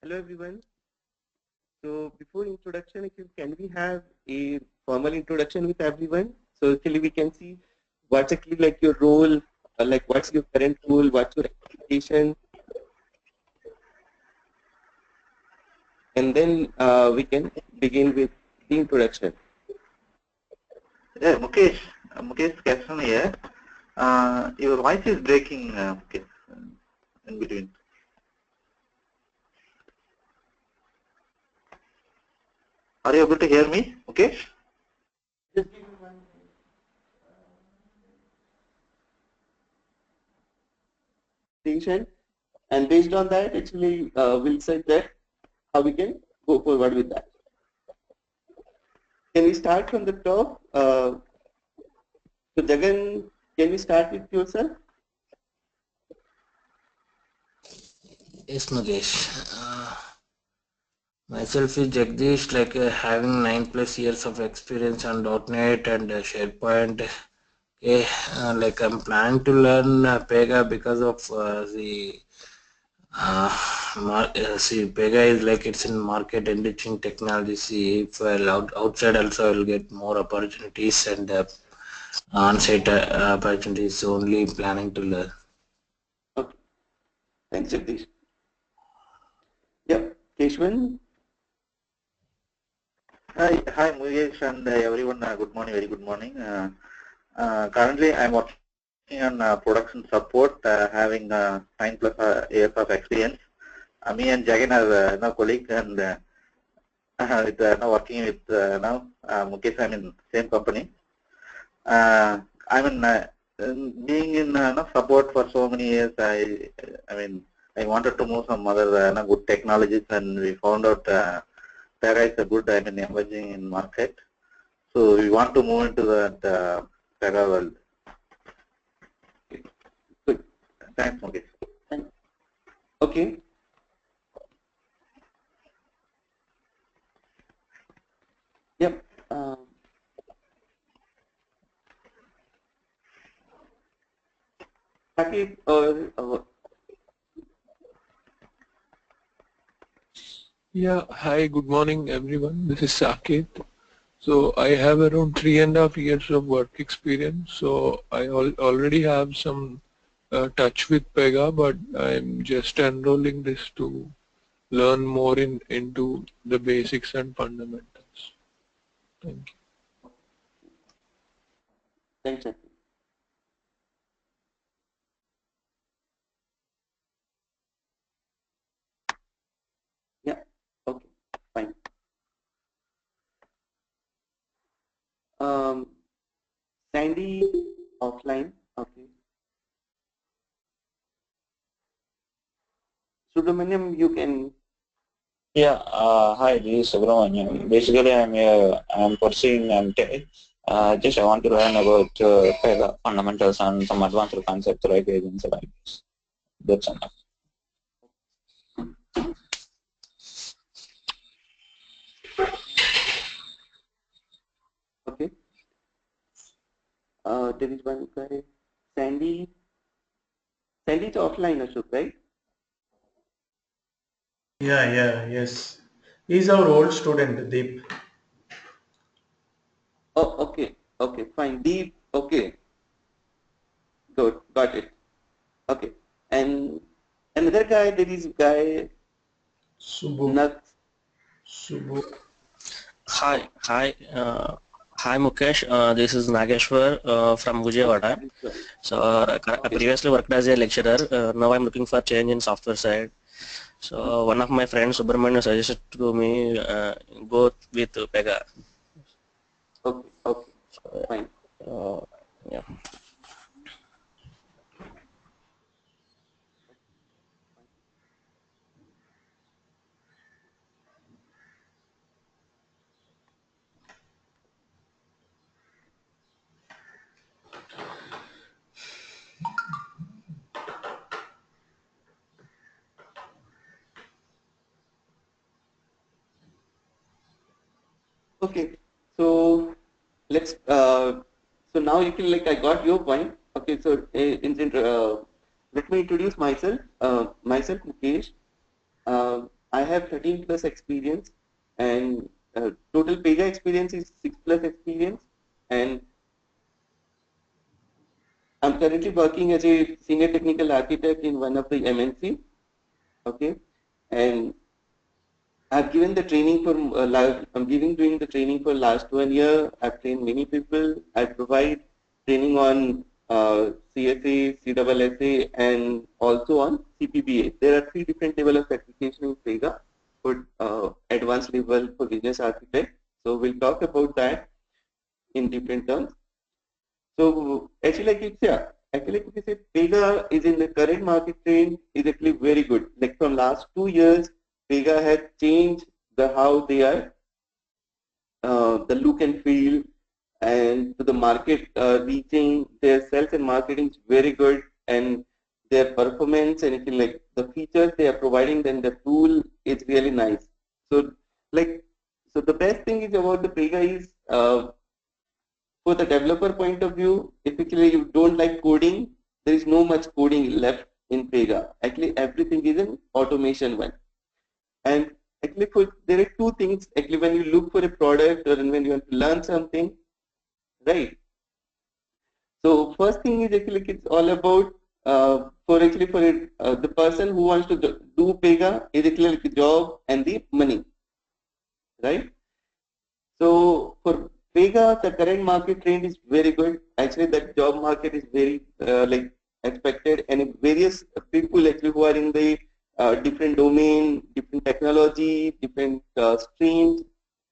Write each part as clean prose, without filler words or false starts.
Hello everyone. So before introduction, can we have a formal introduction with everyone? So actually we can see what's actually like your role, like what's your current role, what's your expectation, and then we can begin with the introduction. Yeah, Mukesh Capson here. Your voice is breaking, Mukesh, in between. Are you able to hear me, Mukesh? Just give me one presentation, and based on that, actually we'll say that how we can go forward with that. Can we start from the top? So Jagan, can we start with yourself? Yes, Nagesh. Myself is Jagdish, having 9+ years of experience on .NET and SharePoint. Okay, I'm planning to learn Pega because of see, Pega is it's in market enriching technology. See, if outside also I'll get more opportunities and on-site opportunities. So only planning to learn. Okay, thanks, Jagdish. Yep, Keshwan. Hi, Mukesh and everyone. Good morning, very good morning. Currently, I'm working on production support, having 9+ years of experience. Me and Jagan are now colleagues, and now working with now Mukesh. I'm in same company. I mean, being in support for so many years, I wanted to move some other good technologies, and we found out Pega is a good, emerging in market. So we want to move into that Pega world. Good. Thanks, Mukesh. Okay. Yep. Sakib or Yeah, hi, good morning everyone. This is Saket. So I have around 3.5 years of work experience. So I already have some touch with Pega, but I'm just enrolling this to learn more into the basics and fundamentals. Thank you. thanks, Sakib. Yeah. Okay. Fine. Sandy offline. Okay. Subramaniam, you can. Yeah, hi, this is Subramaniam. Basically, I'm pursuing MTech. Just I want to learn about Pega fundamentals and some advanced concepts like agents and IPs. That's enough. Okay. There is one guy, Sandy. Sandy is offline, Ashok, right? Yes. He's our old student, Deep. Oh, okay. Okay, fine. Deep. Okay. Good. Got it. Okay. And another guy, there is guy, Subbu. Subbu. Hi, Mukesh. This is Nageshwar from Vijayawada. So I previously worked as a lecturer. Now I'm looking for change in software side. So one of my friends, Subramanya, suggested to me go with Pega. Okay. Okay. Fine. Yeah. Okay. So let's. So now you can I got your point. Okay. So let me introduce myself. Myself Mukesh. I have 13 plus experience, and total Pega experience is 6 plus experience, and I'm currently working as a senior technical architect in one of the MNC. Okay, and I've given the training for I'm giving doing the training for last 1 year. I've trained many people. I provide training on CSA, CSSA, and also on CPBA. There are 3 different levels of certification in Pega for advanced level for business architect. So we'll talk about that in different terms. So actually, like it's yeah, actually like we say, Pega is in the current market trend is actually very good. Like from last 2 years, Pega has changed the how they are, the look and feel, and to the market reaching their sales and marketing is very good, and their performance and if you like the features they are providing, then the tool is really nice. So like so the best thing is about the Pega is for the developer point of view, if actually you don't like coding, there is no much coding left in Pega. Actually, everything is an automation one. And actually, there are 2 things. Actually, when you look for a product or when you want to learn something, right? So first thing is actually it's all about for actually for it, the person who wants to do Pega is actually like a job and the money, right? So for Pega, the current market trend is very good. Actually, that job market is very like expected, and various people actually who are in the different domain, different technology, different streams,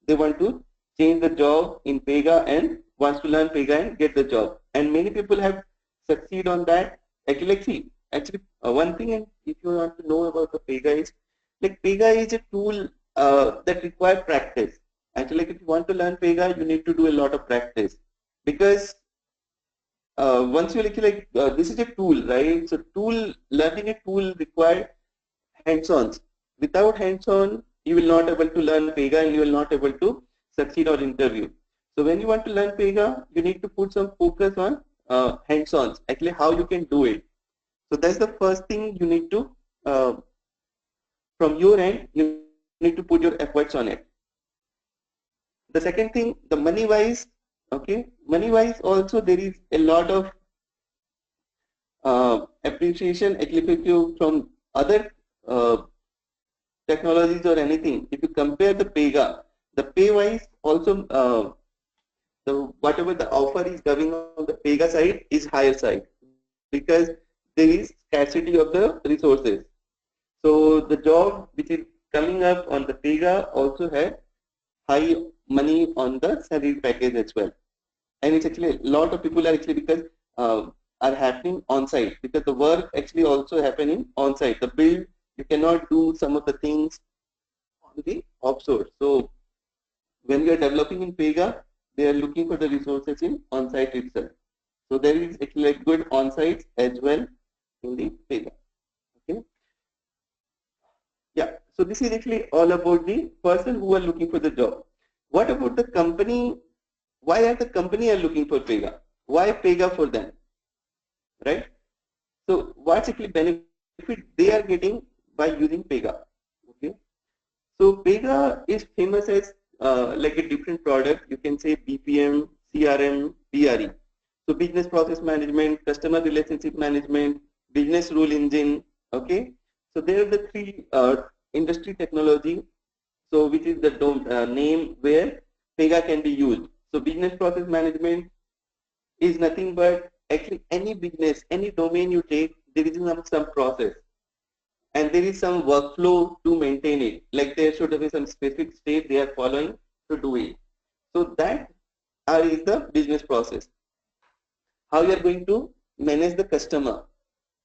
they want to change the job in Pega and wants to learn Pega and get the job. And many people have succeed on that. Actually, like see, actually one thing, and if you want to know about the Pega is like Pega is a tool that requires practice. Actually, like if you want to learn Pega, you need to do a lot of practice because once you this is a tool, right? So learning a tool requires hands-ons. Without hands-on, you will not able to learn Pega and you will not able to succeed on interview. So when you want to learn Pega, you need to put some focus on hands-ons. Actually, how you can do it. So that's the first thing you need to from your end. You need to put your efforts on it. The second thing, the money wise, okay, money wise also there is a lot of appreciation actually if you from other technologies or anything. If you compare the Pega, the pay wise also the whatever the offer is coming on the Pega side is higher side because there is scarcity of the resources. So the job which is coming up on the Pega also had high money on the salary package as well. And it's actually a lot of people are actually because are happening on site because the work actually also happening on site. The build you cannot do some of the things on the offshore. So when we are developing in Pega, they are looking for the resources in on site itself. So there is actually like good on sites as well in the Pega. Okay. Yeah. So this is actually all about the person who are looking for the job. What about the company? Why are the company are looking for Pega? Why Pega for them? Right? So what's actually benefit they are getting by using Pega? Okay. So Pega is famous as like a different product. You can say BPM, CRM, BRE. So business process management, customer relationship management, business rule engine. Okay. So there are the 3 industry technology. So which is the name where Pega can be used. So business process management is nothing but actually any business, any domain you take, there is some process and there is some workflow to maintain it. Like there should be some specific state they are following to do it. So that is the business process. How you are going to manage the customer,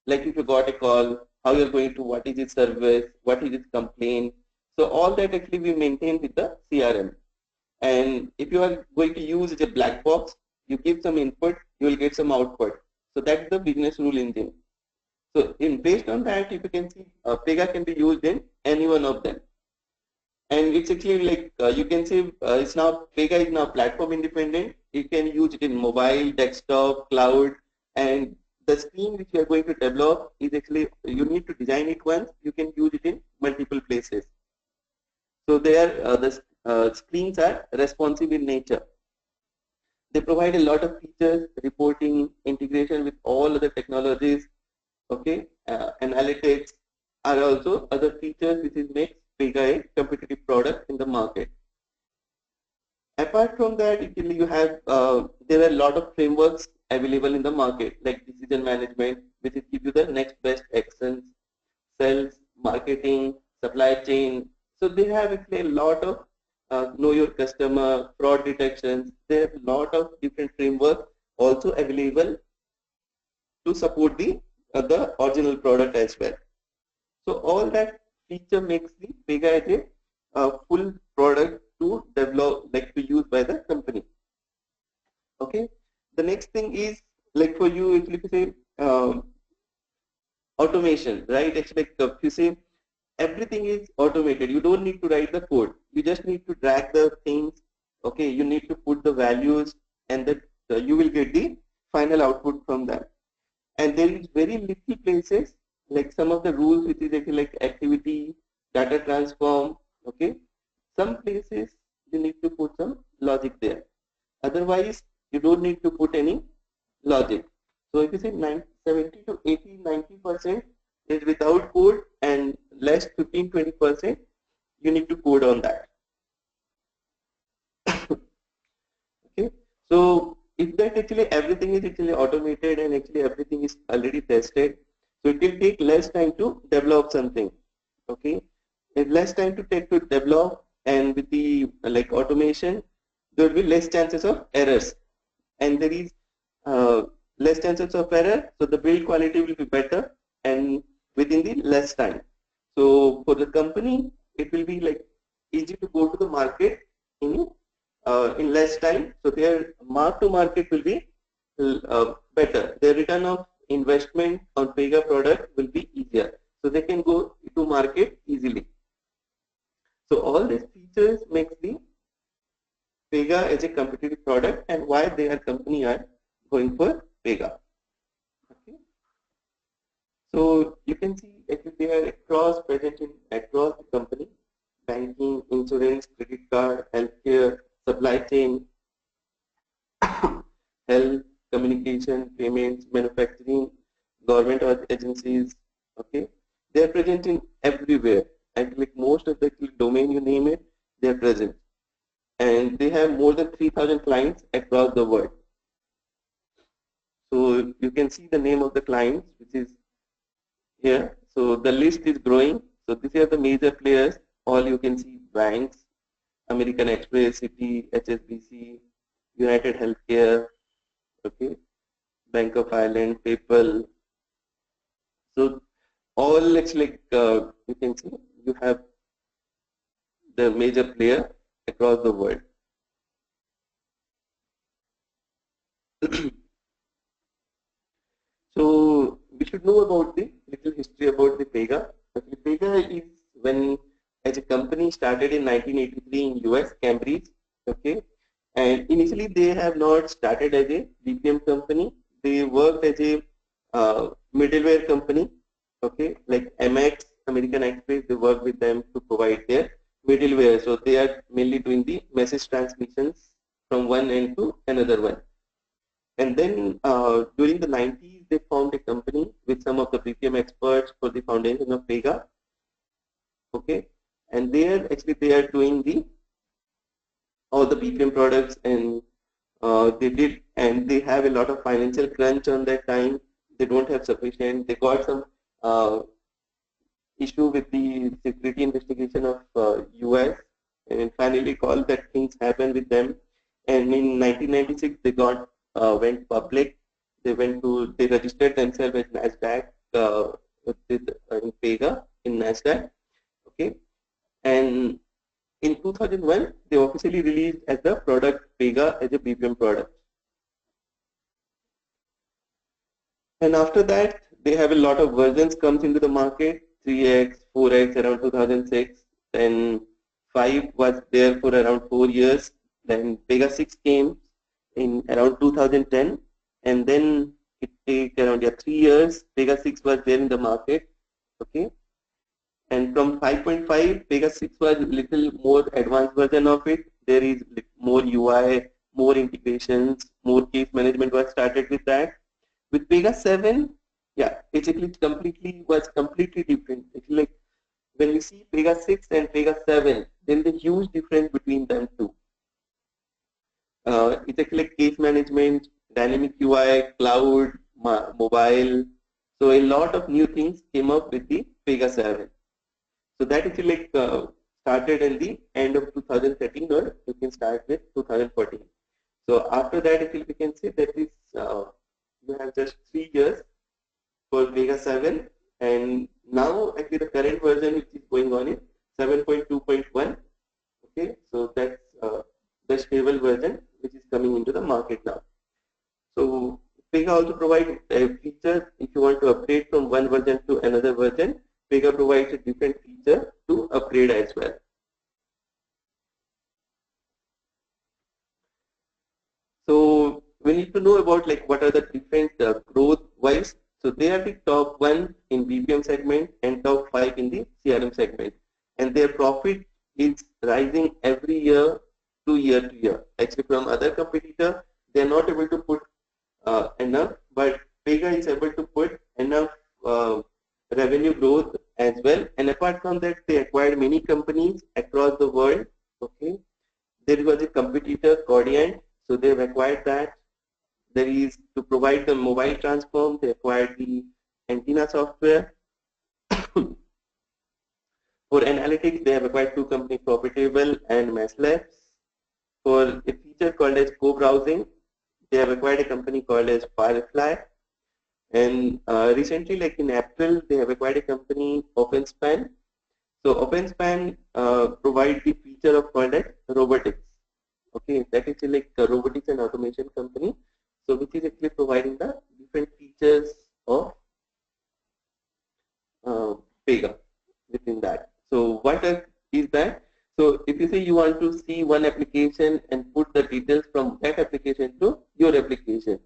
like if you got a call, how you are going to, what is its service, what is its complaint. So all that actually we maintain with the CRM. And if you are going to use a black box, you give some input, you will get some output. So that's the business rule engine. So in based on that, if you can see, Pega can be used in any one of them. And it's actually like you can say it's now Pega is now platform independent. You can use it in mobile, desktop, cloud, and the scheme which you are going to develop is actually you need to design it once. You can use it in multiple places. So the screens are responsive in nature. They provide a lot of features, reporting, integration with all other technologies. Okay, analytics are also other features which is makes Pega a competitive product in the market. Apart from that, you have there are a lot of frameworks available in the market, like decision management, which will give you the next best actions, sales, marketing, supply chain. So they have actually a lot of know your customer, fraud detections. There are a lot of different frameworks also available to support the original product as well. So all that feature makes the Pega as a full product to develop, like to use by the company. Okay. The next thing is like for you, if you say automation, right? Actually, like, if you say everything is automated, you don't need to write the code. You just need to drag the things. Okay. You need to put the values, and that you will get the final output from that. And there is very little places like some of the rules which is actually like activity, data transform. Okay, some places you need to put some logic there. Otherwise, you don't need to put any logic. So if you say 70 to 80, 90% is without code, and less 15-20% you need to code on that. Okay, so if that actually everything is actually automated and actually everything is already tested, so it will take less time to develop something. Okay, and less time to take to develop, and with the like automation, there will be less chances of errors, and there is less chances of error, so the build quality will be better and within the less time. So for the company, it will be like easy to go to the market in less time. So their mark to market will be better. Their return of investment on Pega product will be easier. So they can go to market easily. So all these features makes the Pega as a competitive product, and why their company are going for Pega. Okay. So you can see actually they are present in across the company: banking, insurance, credit card, healthcare, supply chain, health, communication, payments, manufacturing, government agencies. Okay, they are present in everywhere. And like most of the domain you name it, they are present. And they have more than 3,000 clients across the world. So you can see the name of the clients, which is here. So the list is growing. So these are the major players. All you can see: banks, American Express, Citi, HSBC, United Healthcare, okay, Bank of Ireland, PayPal. So all it's like you can see you have the major player across the world. So we should know about the little history about the Pega. Okay, Pega is when as a company started in 1983 in US, Cambridge. Okay, and initially they have not started as a BPM company. They worked as a middleware company. Okay, like MX, American Express, they work with them to provide their middleware. So they are mainly doing the message transmissions from one end to another one. And then during the 90s, they found a company with some of the BPM experts for the foundation of Pega. Okay, and they are doing all the BPM products, and they have a lot of financial crunch on that time. They don't have sufficient. They got some issue with the security investigation of US, and finally called that things happened with them. And in 1996, they went public. They registered themselves as NASDAQ in Pega in NASDAQ. Okay, and in 2001, they officially released as the product Pega as a BPM product. And after that, they have a lot of versions comes into the market: 3x, 4x around 2006. Then 5 was there for around 4 years. Then Pega 6 came in around 2010, and then it took around 3 years. Pega 6 was there in the market. Okay, And from 5.5, Pega 6 was a little more advanced version of it. There is more UI, more integrations, more case management was started with that. With Pega 7, yeah, basically completely different. It's like when you see Pega 6 and Pega 7, there is a huge difference between them two. It's actually like case management, dynamic UI, cloud, mobile. So a lot of new things came up with the Pega 7. So that actually like started in the end of 2013, or you can start with 2014. So after that, actually we can say that is you have just 3 years for Pega 7, and now actually the current version which is going on is 7.2.1. Okay, so that's the stable version which is coming into the market now. So Pega also provides a feature if you want to upgrade from one version to another version. Pega provides a different feature to upgrade as well. So we need to know about like what are the different growth wise. So they are the top 1 in BPM segment and top 5 in the CRM segment, and their profit is rising every year to year. Actually, from other competitor, they are not able to put enough, but Pega is able to put enough revenue growth as well. And apart from that, they acquired many companies across the world. Okay, there was a competitor, Cordient, so they've acquired that. There is to provide the mobile transform, they acquired the antenna software. For analytics, they have acquired 2 companies, Profitable and Masslabs. For a feature called as co-browsing, they have acquired a company called as Firefly. And recently, like in April, they have acquired a company, OpenSpan. So OpenSpan provides the feature of called as robotics. Okay, that is like a robotics and automation company. So which is actually providing the different features of Pega within that. So what is that? So if you say you want to see one application and put the details from that application to your application,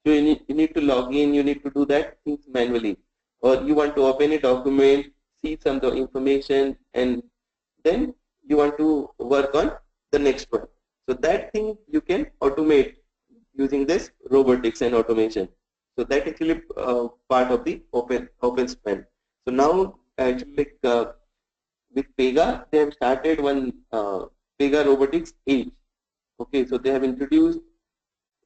so you need to log in, you need to do that things manually, or you want to open a document, see some of the information, and then you want to work on the next one. So that thing you can automate using this robotics and automation. So that actually part of the OpenSpan. So now actually like with Pega, they have started one Pega Robotics Age. Okay, so they have introduced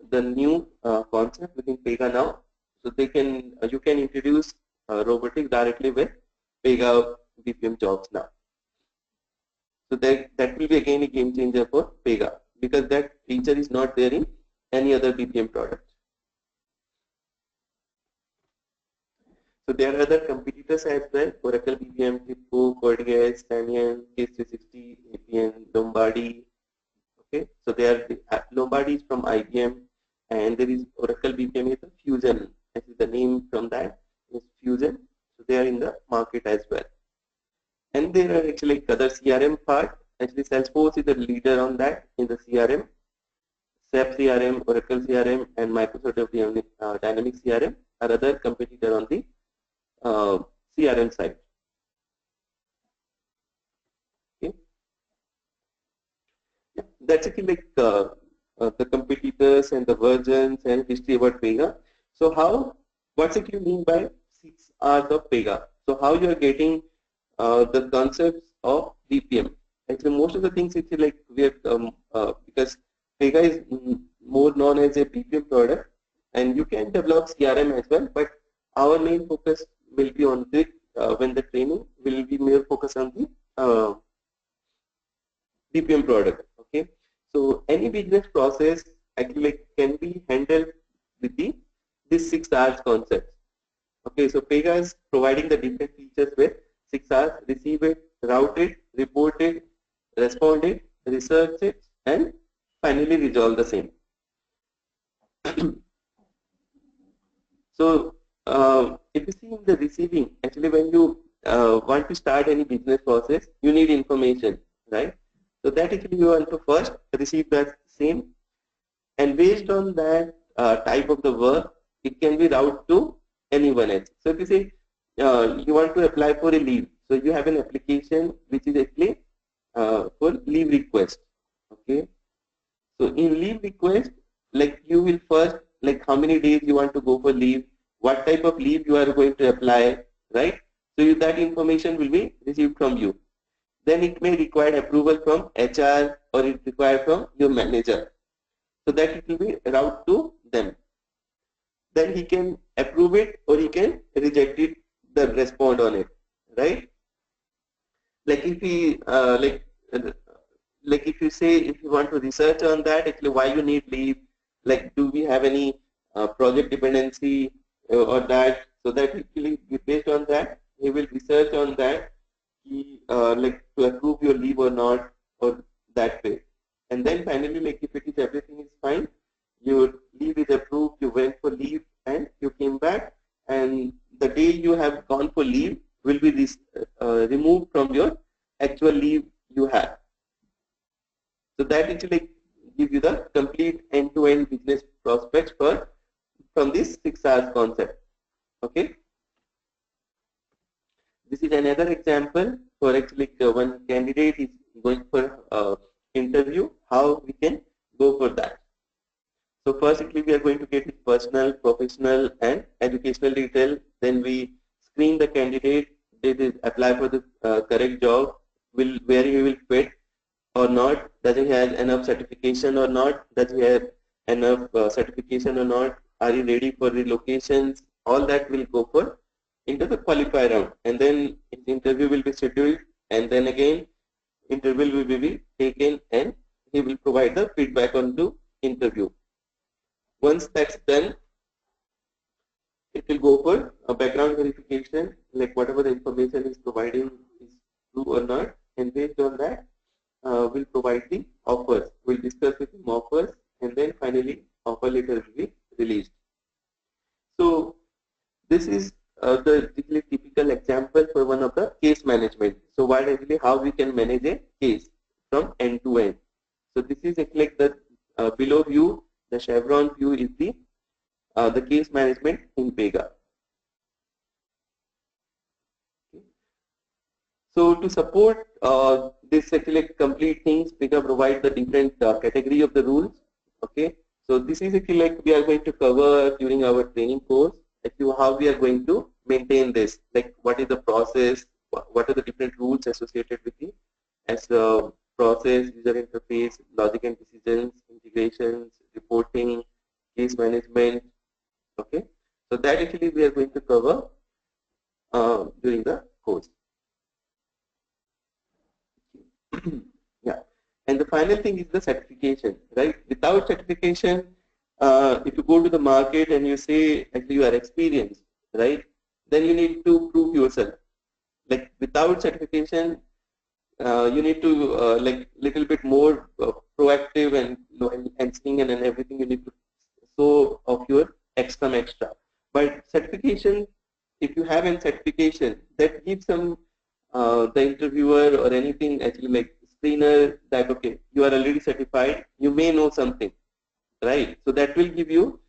the new concept within Pega now. So they can you can introduce robotics directly with Pega BPM jobs now. So that will be again a game changer for Pega, because that feature is not there in any other BPM product. So there are other competitors as well: Oracle BPM, Hippo, Cordgas, Tanyan, Case360, APN, Lombardi. Okay, so there are Lombardi is from IBM, and there is Oracle BPM is a Fusion. Actually, the name from that is Fusion. So they are in the market as well. And there are actually like other CRM part. Actually, Salesforce is the leader on that in the CRM. SAP CRM, Oracle CRM, and Microsoft Dynamics CRM are other competitor on the CRM side. Okay, yeah, that's actually like the competitors and the versions and history about Pega. So how? What's it you mean by 6 hours of Pega? So how you are getting the concepts of BPM? Actually, most of the things it's like we are because Pega is more known as a BPM product, and you can develop CRM as well. But our main focus will be on the when the training will be more focused on the BPM product. Okay, so any business process actually can be handled with this 6 hours concept. Okay, so Pega is providing the different features with 6 hours: receive it, route it, report it, respond it, research it, and finally resolve the same. So if you see in the receiving, actually when you want to start any business process, you need information, right? So that actually you want to first receive that same, and based on that type of the work, it can be routed to anyone else. So if you say you want to apply for a leave, So you have an application which is actually for leave request. Okay. So in leave request, like you will first, like how many days you want to go for leave, what type of leave you are going to apply, right? So that information will be received from you. Then it may require approval from HR or it require from your manager. So that it will be route to them. Then he can approve it or he can reject it, the respond on it, right? Like if he like if you say, if you want to research on that, actually why you need leave, like do we have any project dependency or that, so that actually based on that he will research on that, he like to approve your leave or not, or that way. And then finally, like if it is everything is fine, your leave is approved, you went for leave and you came back, and the day you have gone for leave will be removed from your actual leave you have. So that actually give you the complete end-to-end business prospects from this 6 hours concept. Okay. This is another example for actually one candidate is going for interview, how we can go for that. So first actually we are going to get his personal, professional and educational detail. Then we screen the candidate, they apply for the correct job, where he will fit or not, does he have enough certification or not, does he have enough certification or not, are you ready for relocations, all that will go for into the qualifier round, and then interview will be scheduled, and then again interview will be taken and he will provide the feedback on the interview. Once that's done, it will go for a background verification, like whatever the information is providing is true or not, and based on that will provide the offers. We'll discuss with him offers, and then finally offer letter will be released. So this is the typical example for one of the case management. So what actually how we can manage a case from end to end. So this is actually like the below view, the chevron view is the case management in Pega. So to support this actually complete things, Pega provide the different category of the rules. Okay, so this is actually like we are going to cover during our training course. Actually, how we are going to maintain this, like what is the process, what are the different rules associated with it, as process, user interface, logic and decisions, integrations, reporting, case management. Okay, so that actually we are going to cover during the course. Yeah, and the final thing is the certification, right? Without certification, if you go to the market and you say actually you are experienced, right? Then you need to prove yourself. Like without certification, you need to like little bit more proactive and and seeing and everything. You need to show of your extra. But certification, if you have a certification, that gives some the interviewer or anything actually like screener that okay, you are already certified, you may know something, right? So that will give you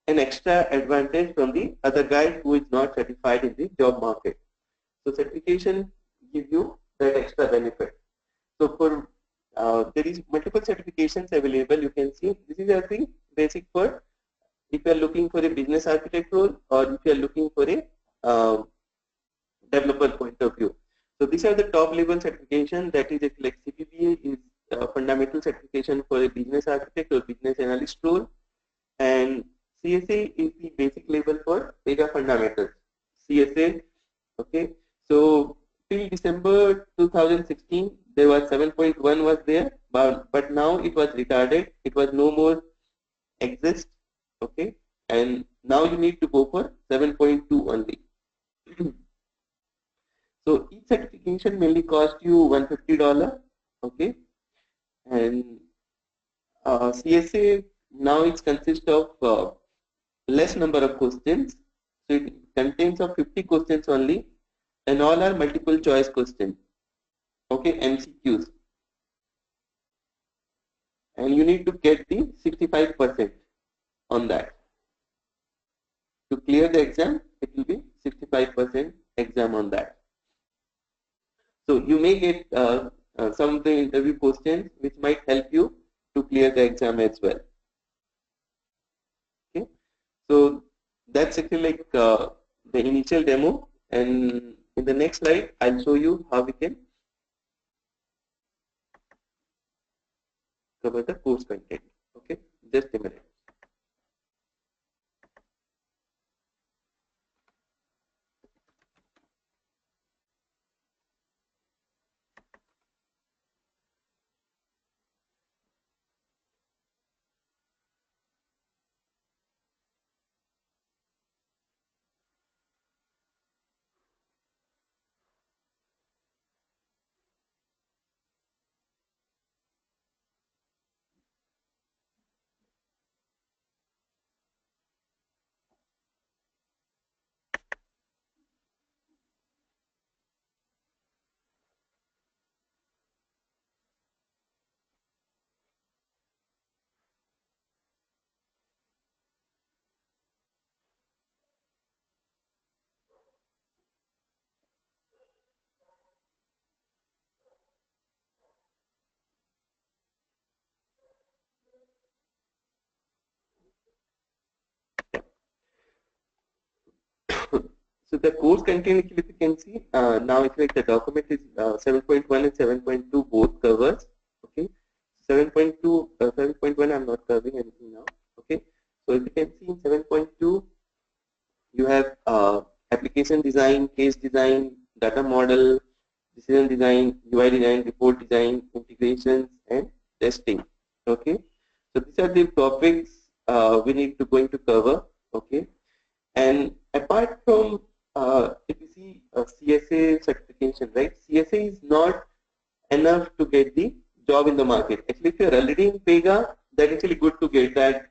an extra advantage from the other guy who is not certified in the job market. So certification gives you that extra benefit. So for there is multiple certifications available. You can see this is I think basic for if you are looking for a business architect role or if you are looking for a developer point of view. So these are the top level certification, that is like CPBA is fundamental certification for a business architect or business analyst role, and CSA is the basic level for Pega fundamentals. CSA, okay. So till December 2016, there was 7.1 was there, but now it was retarded. It was no more exist, okay. And now you need to go for 7.2 only. So each certification mainly cost you $150, okay, and CSA now it consists of less number of questions. So it contains of 50 questions only, and all are multiple choice questions, okay, MCQs, and you need to get the 65% on that. To clear the exam, it will be 65% exam on that. So you may get some of the interview questions which might help you to clear the exam as well. Okay, so that's actually like the initial demo, and in the next slide I'll show you how we can cover the course content. Okay, just a minute. So the course content, actually, if you can see now, it's like the document is 7.1 and 7.2 both covers. Okay, 7.2, 7.1 I'm not covering anything now. Okay, so if you can see in 7.2 you have application design, case design, data model, decision design, UI design, report design, integrations, and testing. Okay, so these are the topics we need to going to cover. Okay, and apart from if you see CSA certification, right? CSA is not enough to get the job in the market. Actually, if you're already in Pega, that's actually good to get that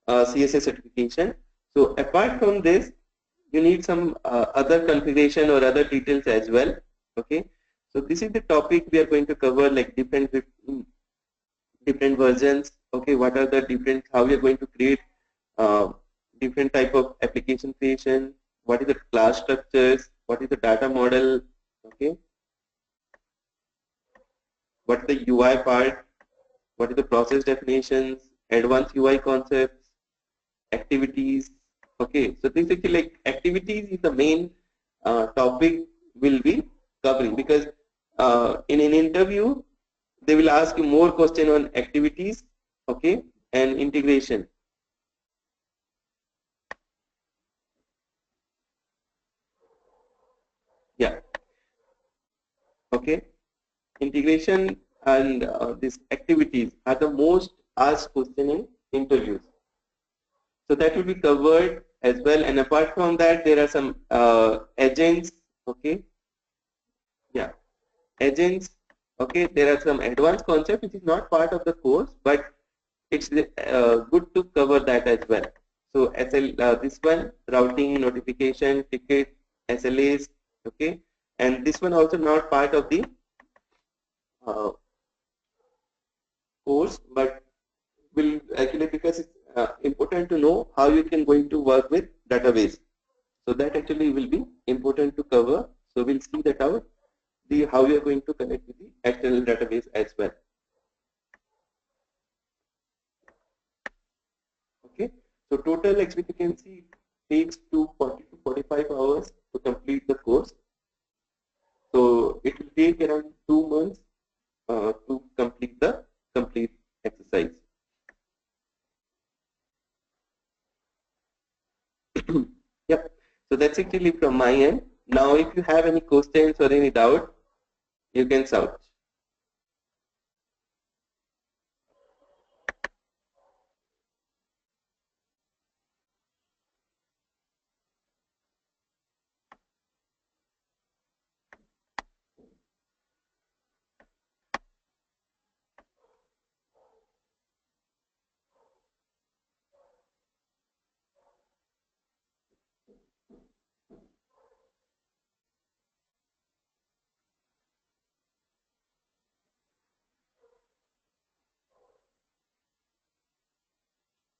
CSA certification. So apart from this, you need some other configuration or other details as well. Okay. So this is the topic we are going to cover, like different versions. Okay, what are the different, how we are going to create uh, different type of application creation, what is the class structures, what is the data model, okay, what is the UI part, what is the process definitions, advanced UI concepts, activities. Okay, so this actually like activities is the main topic will be covering, because in an interview they will ask you more question on activities, okay, and integration. Yeah, okay, integration and these activities are the most asked question in interviews. So that will be covered as well. And apart from that, there are some agents. Okay, yeah, agents. Okay, there are some advanced concepts which is not part of the course, but it's good to cover that as well. So this one, routing, notification, ticket, SLAs. Okay, and this one also not part of the uh, course, but will actually, because it's important to know how you can going to work with database. So that actually will be important to cover. So we'll see that out, the how you are going to connect with the external database as well. Okay. So total actually you can see takes 40 to 45 hours to complete the course. So it will take around 2 months to complete the complete exercise. Yep. So that's actually from my end. Now, if you have any questions or any doubt, you can shout.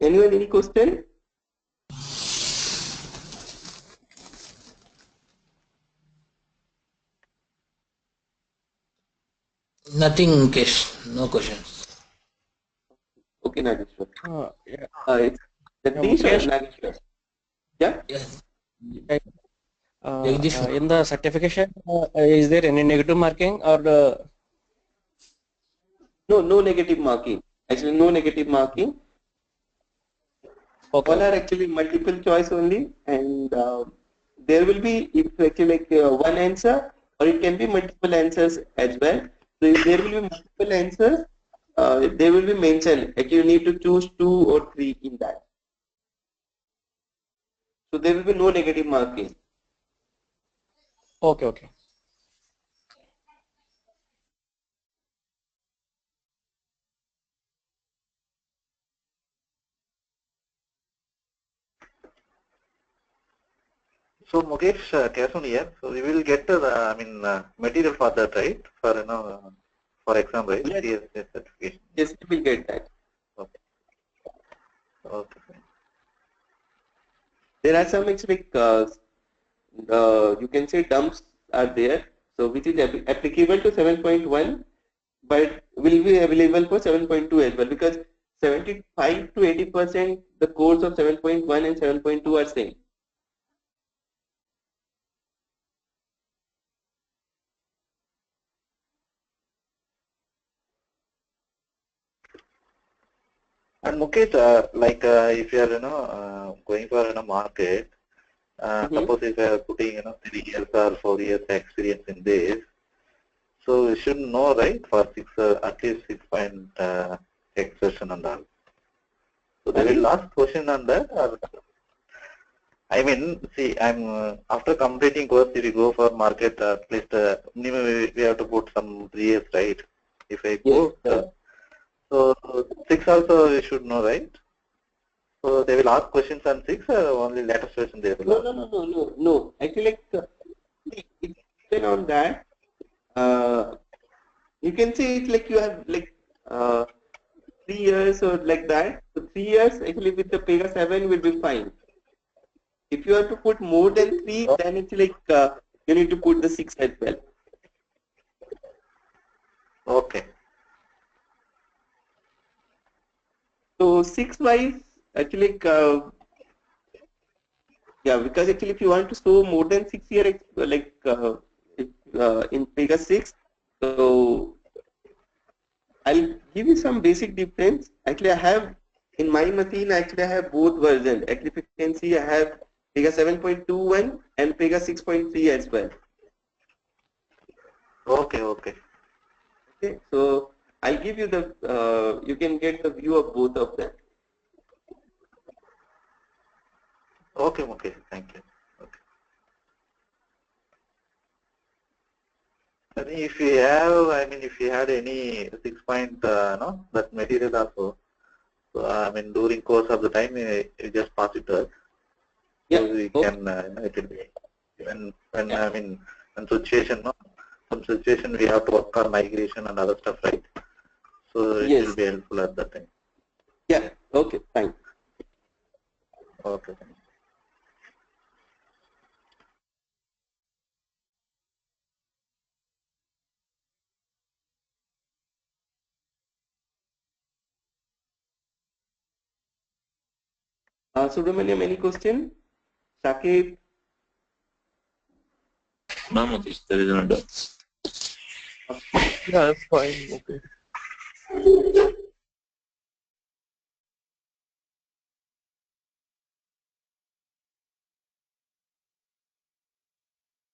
Anyone, any question? Nothing, Mukesh. No questions. Okay, Nageshwar. Yeah. It's Jagdish or Mukesh, Nageshwar? Yeah. Yes. uh, Jagdish. in the certification, is there any negative marking or No, no negative marking. Actually, no negative marking. okay, All are okay. actually multiple choice only, and there will be if actually like one answer, or it can be multiple answers as well. So if there will be multiple answers, they will be mentioned. Actually, you need to choose two or three in that. So there will be no negative marking. Okay, okay. So Mukesh, Kesan here. So we will get the material for that, right? For for exam, right? Yes, CSS certification. yes, you will get that. Okay. Okay. There are some actually you can say dumps are there. So which is applicable to 7.1, but will be available for 7.2 as well, because 75 to 80% the codes of 7.1 and 7.2 are same. And Mukesh, if you are going for market, Mm-hmm. suppose if you are putting 3 years or 4 years experience in this, so you should know, right, for at least 6 point expression and all. So they will Sorry? ask question on that. Or, I mean, see, I'm after completing course, if you go for market, at least minimum we have to put some 3 years, right? If I Yes, put, right. so 6 also you should know, right? So they will ask questions on 6 or only latest version they will No, ask. no, no, no, no, no. Actually, like, it depends on that. Uh, you can say it's like you have like 3 years or like that. So 3 years actually with the Pega 7 will be fine. If you have to put more than three, Oh, then it's like you need to put the 6 as well. okay. So 6 wise, actually, yeah, because actually if you want to show more than 6 year, in Pega 6, so I'll give you some basic difference. Actually, I have in my machine, actually I have both versions. Actually, if you can see, I have Pega 7.21 and Pega 6.3 as well. Okay, okay. Okay, so I'll give you the, you can get the view of both of them. Okay, okay. Thank you. Okay. I think if you have, if you had any 6 point, no, that material also, so, during course of the time, you just pass it to us. So Yeah, we okay. can, it will be, when, Yeah. in situation, no, some situation we have to work on migration and other stuff, right? So it will Yes. be helpful at that time. Yeah. Okay. Fine. Okay, thank you. Subramaniam, any question? Shakib? No, Mukesh, there is no doubt. Yeah, I'm fine. Okay.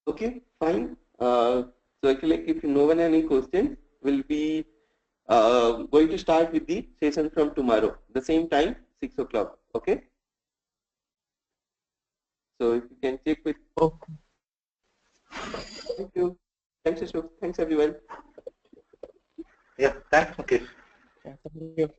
Okay. Fine. So actually, like, if no one has any questions, we'll be going to start with the session from tomorrow. The same time, 6 o'clock. Okay. So if you can check with. Okay. Thank you. Thanks, Ashok. Thanks, everyone. Yeah, thanks, Mukesh. Yeah, thank you.